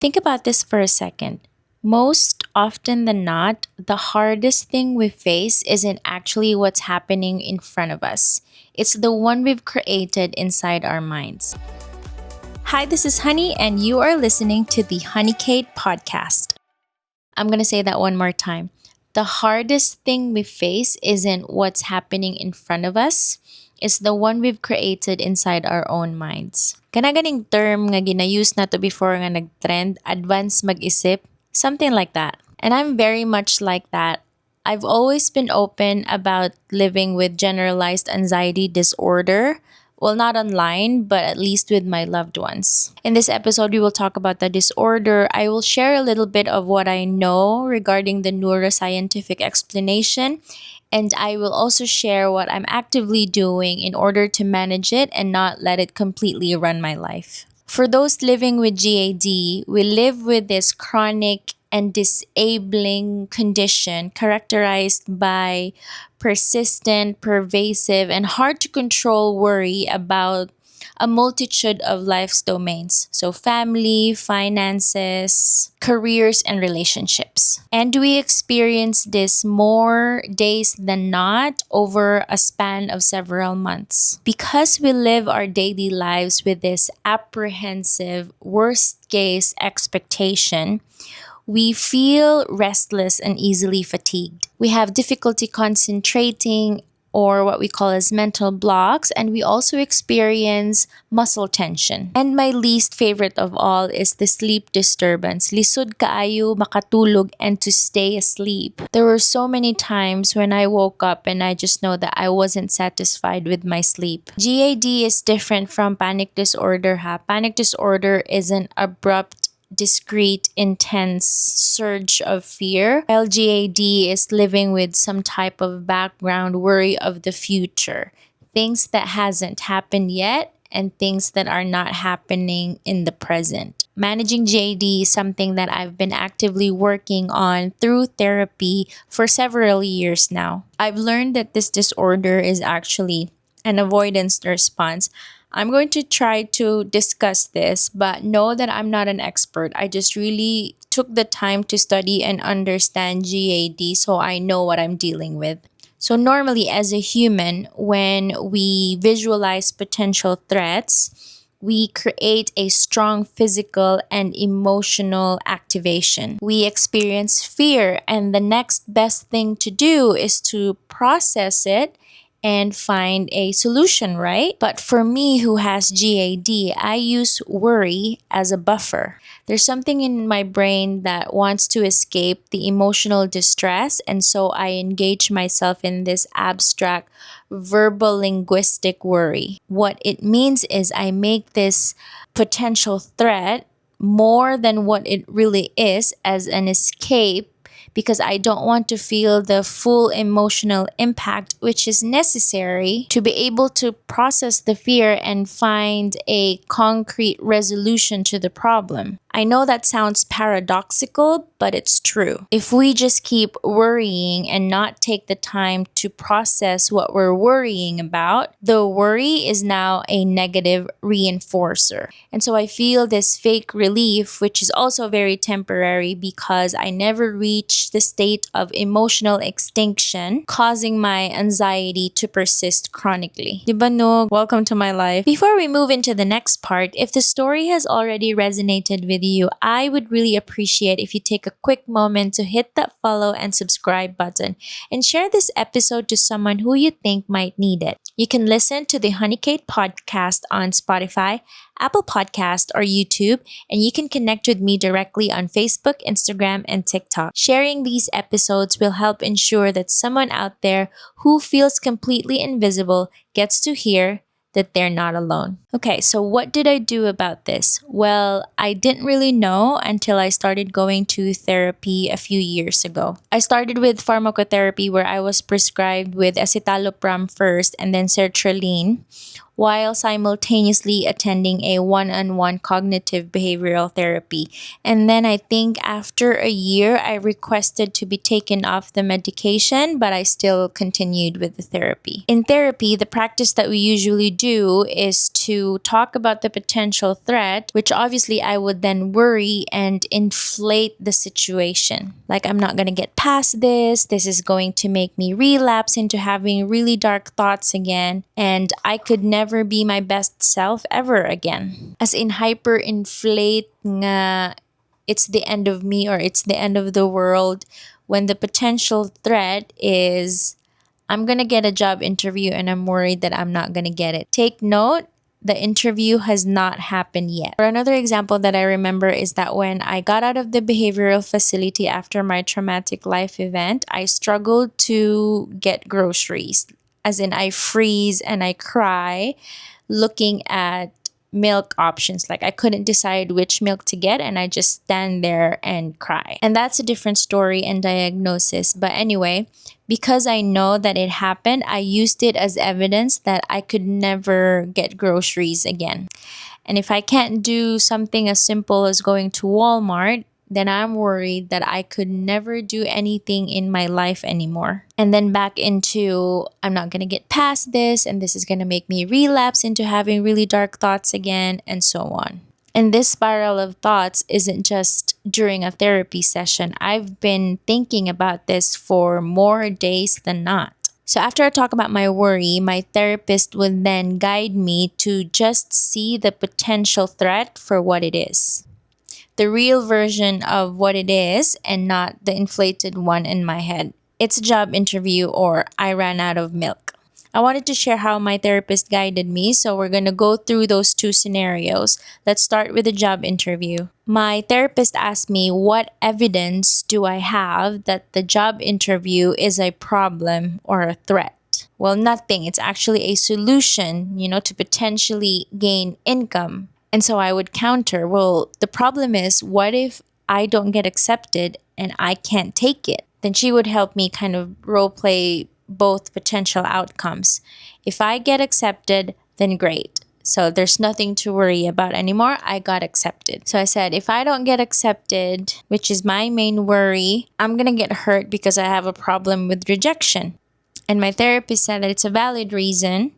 Think about this for a second. Most often than not, the hardest thing we face isn't actually what's happening in front of us. It's the one we've created inside our minds. Hi, this is Honey, and you are listening to the Honeycade podcast. I'm going to say that one more time. The hardest thing we face isn't what's happening in front of us. It's the one we've created inside our own minds. Kana ganing term nga ginayuse na to before nga nagtrend, advance mag-isip, something like that. And I'm very much like that. I've always been open about living with generalized anxiety disorder. Well, not online, but at least with my loved ones. In this episode, we will talk about the disorder. I will share a little bit of what I know regarding the neuroscientific explanation, and I will also share what I'm actively doing in order to manage it and not let it completely run my life. For those living with GAD, we live with this chronic and disabling condition characterized by persistent, pervasive, and hard to control worry about a multitude of life's domains. So, family, finances, careers, and relationships. And we experience this more days than not over a span of several months. Because we live our daily lives with this apprehensive, worst case expectation, we feel restless and easily fatigued. We have difficulty concentrating or what we call as mental blocks, and we also experience muscle tension. And my least favorite of all is the sleep disturbance. Lisod kaayo makatulog and to stay asleep. There were so many times when I woke up and I just know that I wasn't satisfied with my sleep. GAD is different from panic disorder. Panic disorder is an abrupt discrete, intense surge of fear, while GAD is living with some type of background worry of the future, things that hasn't happened yet and things that are not happening in the present. Managing GAD is something that I've been actively working on through therapy for several years now. I've learned that this disorder is actually an avoidance response. I'm going to try to discuss this, but know that I'm not an expert. I just really took the time to study and understand GAD so I know what I'm dealing with. So, normally, as a human, when we visualize potential threats, we create a strong physical and emotional activation. We experience fear, and the next best thing to do is to process it and find a solution, right? But for me who has GAD, I use worry as a buffer. There's something in my brain that wants to escape the emotional distress, and so I engage myself in this abstract verbal linguistic worry. What it means is I make this potential threat more than what it really is as an escape because I don't want to feel the full emotional impact, which is necessary to be able to process the fear and find a concrete resolution to the problem. I know that sounds paradoxical, but it's true. If we just keep worrying and not take the time to process what we're worrying about, the worry is now a negative reinforcer. And so I feel this fake relief, which is also very temporary because I never reached the state of emotional extinction, causing my anxiety to persist chronically. Diba no? Welcome to my life. Before we move into the next part, if the story has already resonated with you, I would really appreciate if you take a quick moment to hit that follow and subscribe button and share this episode to someone who you think might need it. You can listen to the Honeycade podcast on Spotify, Apple Podcast, or YouTube, and you can connect with me directly on Facebook, Instagram, and TikTok. Sharing these episodes will help ensure that someone out there who feels completely invisible gets to hear that they're not alone. Okay, so what did I do about this? Well, I didn't really know until I started going to therapy a few years ago. I started with pharmacotherapy where I was prescribed with escitalopram first and then sertraline. while simultaneously attending a one-on-one cognitive behavioral therapy. And then I think after a year, I requested to be taken off the medication, but I still continued with the therapy. In therapy, the practice that we usually do is to talk about the potential threat, which obviously I would then worry and inflate the situation. Like, I'm not going to get past this. This is going to make me relapse into having really dark thoughts again, and I could never be my best self ever again. As in, hyperinflate nga it's the end of me or it's the end of the world, when the potential threat is I'm going to get a job interview and I'm worried that I'm not going to get it. Take note, the interview has not happened yet. Or another example that I remember is that when I got out of the behavioral facility after my traumatic life event, I struggled to get groceries. As in, I freeze and I cry looking at milk options. Like, I couldn't decide which milk to get and I just stand there and cry. And that's a different story and diagnosis. But anyway, because I know that it happened, I used it as evidence that I could never get groceries again. And if I can't do something as simple as going to Walmart, then I'm worried that I could never do anything in my life anymore. And then back into, I'm not going to get past this, and this is going to make me relapse into having really dark thoughts again, and so on. And this spiral of thoughts isn't just during a therapy session. I've been thinking about this for more days than not. So after I talk about my worry, my therapist would then guide me to just see the potential threat for what it is. The real version of what it is and not the inflated one in my head. It's a job interview or I ran out of milk. I wanted to share how my therapist guided me, so we're going to go through those two scenarios. Let's start with the job interview. My therapist asked me, what evidence do I have that the job interview is a problem or a threat? Well, nothing. It's actually a solution, to potentially gain income. And so I would counter, well, the problem is, what if I don't get accepted and I can't take it? Then she would help me kind of role play both potential outcomes. If I get accepted, then great. So there's nothing to worry about anymore. I got accepted. So I said, if I don't get accepted, which is my main worry, I'm going to get hurt because I have a problem with rejection. And my therapist said that it's a valid reason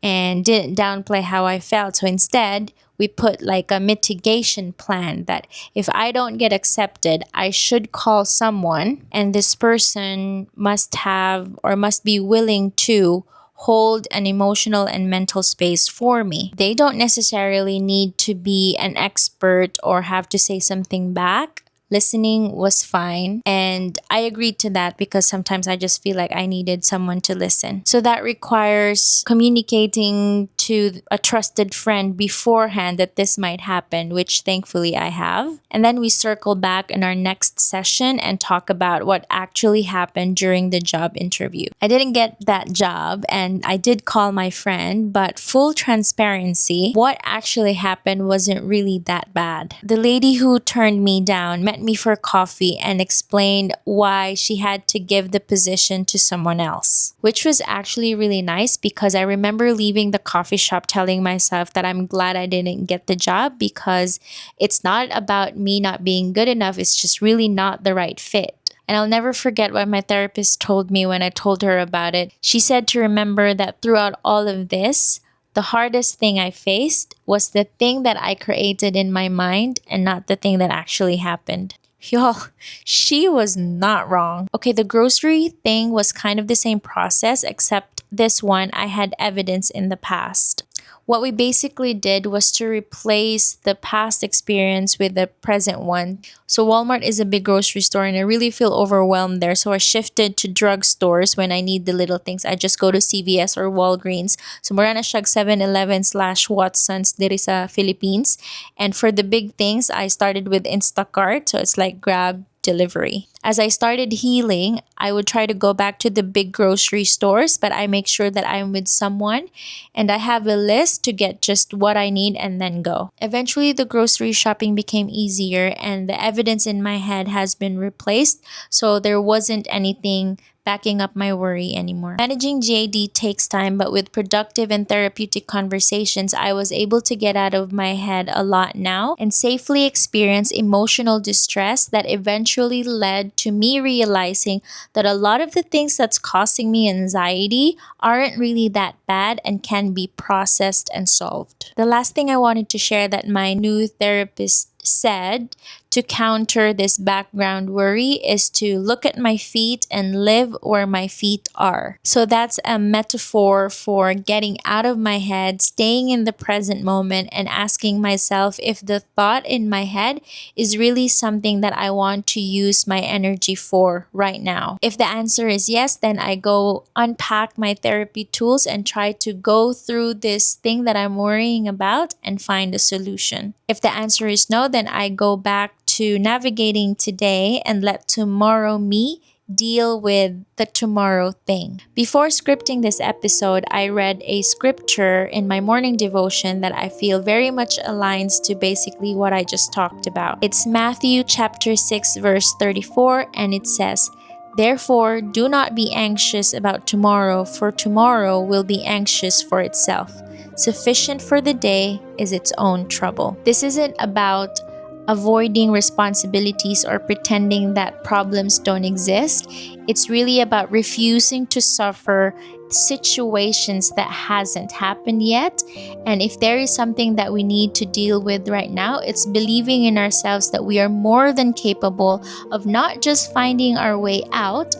and didn't downplay how I felt. So instead, we put like a mitigation plan that if I don't get accepted, I should call someone, and this person must have or must be willing to hold an emotional and mental space for me. They don't necessarily need to be an expert or have to say something back. Listening was fine, and I agreed to that because sometimes I just feel like I needed someone to listen. So that requires communicating to a trusted friend beforehand that this might happen, which thankfully I have. And then we circle back in our next session and talk about what actually happened during the job interview. I didn't get that job and I did call my friend, but full transparency, what actually happened wasn't really that bad. The lady who turned me down met me for coffee and explained why she had to give the position to someone else, which was actually really nice because I remember leaving the coffee shop telling myself that I'm glad I didn't get the job because it's not about me not being good enough. It's just really not the right fit. And I'll never forget what my therapist told me when I told her about it. She said to remember that throughout all of this, the hardest thing I faced was the thing that I created in my mind and not the thing that actually happened. Y'all, she was not wrong. Okay, the grocery thing was kind of the same process, except this one I had evidence in the past. What we basically did was to replace the past experience with the present one. So Walmart is a big grocery store and I really feel overwhelmed there. So I shifted to drugstores when I need the little things. I just go to CVS or Walgreens. So mura na siyag 7-Eleven/Watsons diri sa Philippines. And for the big things, I started with Instacart. So it's like Grab delivery. As I started healing, I would try to go back to the big grocery stores, but I make sure that I'm with someone and I have a list to get just what I need and then go. Eventually, the grocery shopping became easier and the evidence in my head has been replaced, so there wasn't anything backing up my worry anymore. Managing GAD takes time, but with productive and therapeutic conversations, I was able to get out of my head a lot now and safely experience emotional distress that eventually led to me realizing that a lot of the things that's causing me anxiety aren't really that bad and can be processed and solved. The last thing I wanted to share that my new therapist said to counter this background worry is to look at my feet and live where my feet are. So that's a metaphor for getting out of my head, staying in the present moment, and asking myself if the thought in my head is really something that I want to use my energy for right now. If the answer is yes, then I go unpack my therapy tools and try to go through this thing that I'm worrying about and find a solution. If the answer is no, then I go back to navigating today and let tomorrow me deal with the tomorrow thing. Before scripting this episode, I read a scripture in my morning devotion that I feel very much aligns to basically what I just talked about. It's Matthew chapter 6 verse 34, and it says, "Therefore, do not be anxious about tomorrow, for tomorrow will be anxious for itself. Sufficient for the day is its own trouble." This isn't about avoiding responsibilities or pretending that problems don't exist. It's really about refusing to suffer situations that hasn't happened yet. And if there is something that we need to deal with right now, it's believing in ourselves that we are more than capable of not just finding our way out,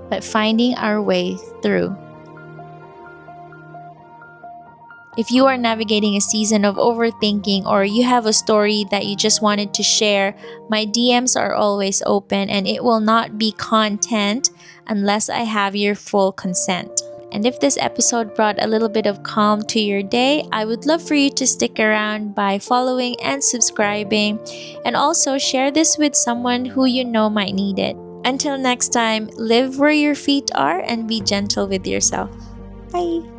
but finding our way through. If you are navigating a season of overthinking or you have a story that you just wanted to share, my DMs are always open and it will not be content unless I have your full consent. And if this episode brought a little bit of calm to your day, I would love for you to stick around by following and subscribing, and also share this with someone who you know might need it. Until next time, live where your feet are and be gentle with yourself. Bye.